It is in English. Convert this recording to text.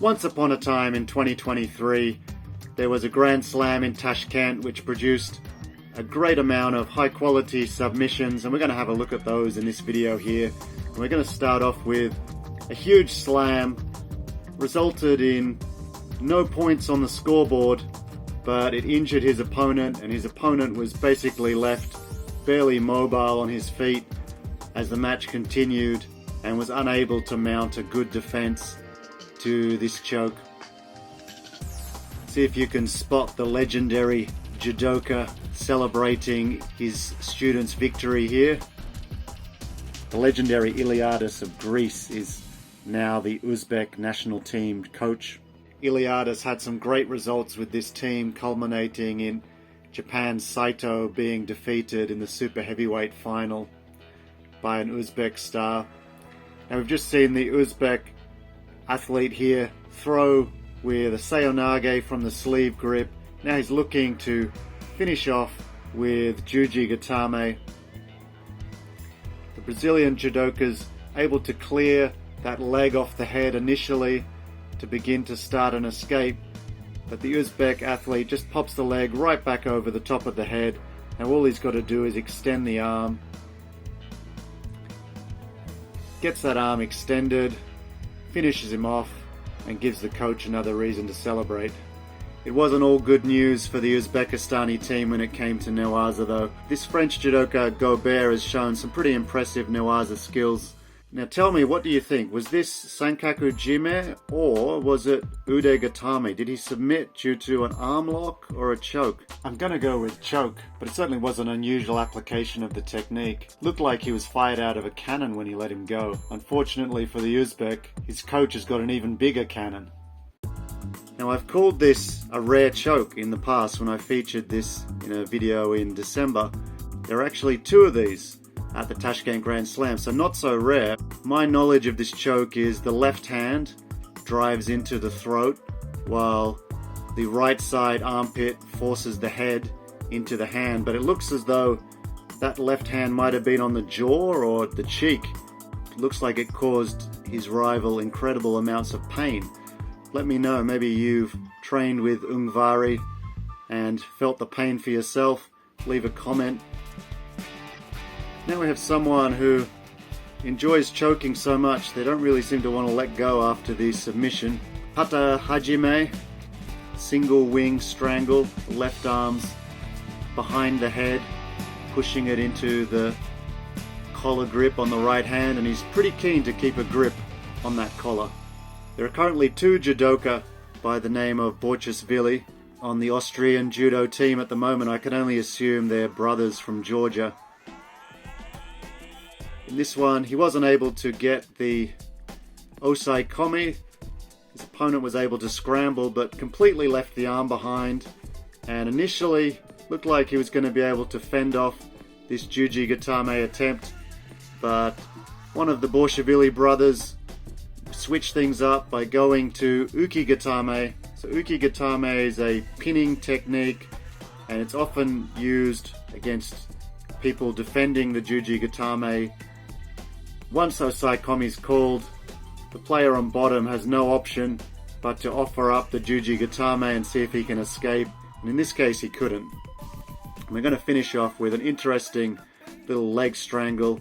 Once upon a time in 2023, there was a Grand Slam in Tashkent which produced a great amount of high quality submissions, and we're going to have a look at those in this video here. And we're going to start off with a huge slam, resulted in no points on the scoreboard, but it injured his opponent, and his opponent was basically left barely mobile on his feet as the match continued and was unable to mount a good defense to this choke. See if you can spot the legendary judoka celebrating his student's victory here. The legendary Iliadis of Greece is now the Uzbek national team coach. Iliadis had some great results with this team, culminating in Japan's Saito being defeated in the super heavyweight final by an Uzbek star. Now we've just seen the Uzbek athlete here throw with a seonage from the sleeve grip. Now he's looking to finish off with juji-gatame. The Brazilian judoka's able to clear that leg off the head initially to begin to start an escape, but the Uzbek athlete just pops the leg right back over the top of the head. Now all he's got to do is extend the arm, gets that arm extended, finishes him off, and gives the coach another reason to celebrate. It wasn't all good news for the Uzbekistani team when it came to Newaza though. This French judoka Gobert has shown some pretty impressive Newaza skills. Now tell me, what do you think? Was this sankaku-jime or was it ude-gatame? Did he submit due to an arm lock or a choke? I'm gonna go with choke, but it certainly was an unusual application of the technique. Looked like he was fired out of a cannon when he let him go. Unfortunately for the Uzbek, his coach has got an even bigger cannon. Now I've called this a rare choke in the past when I featured this in a video in December. There are actually two of these at the Tashkent Grand Slam, so not so rare. My knowledge of this choke is the left hand drives into the throat while the right side armpit forces the head into the hand, but it looks as though that left hand might have been on the jaw or the cheek. It looks like it caused his rival incredible amounts of pain. Let me know, maybe you've trained with Ungvari and felt the pain for yourself. Leave a comment. Now we have someone who enjoys choking so much they don't really seem to want to let go after the submission. Kata-ha-jime, single wing strangle, left arms behind the head, pushing it into the collar grip on the right hand, and he's pretty keen to keep a grip on that collar. There are currently two judoka by the name of BORCHASHVILI on the Austrian judo team at the moment. I can only assume they're brothers from Georgia. In this one, he wasn't able to get the osai komi. His opponent was able to scramble, but completely left the arm behind, and initially looked like he was going to be able to fend off this juji-gatame attempt, but one of the BORCHASHVILI brothers switched things up by going to ude-gatame. So ude-gatame is a pinning technique, and it's often used against people defending the juji-gatame. Once osai komi is called, the player on bottom has no option but to offer up the juji-gatame and see if he can escape, and in this case he couldn't. And we're going to finish off with an interesting little leg strangle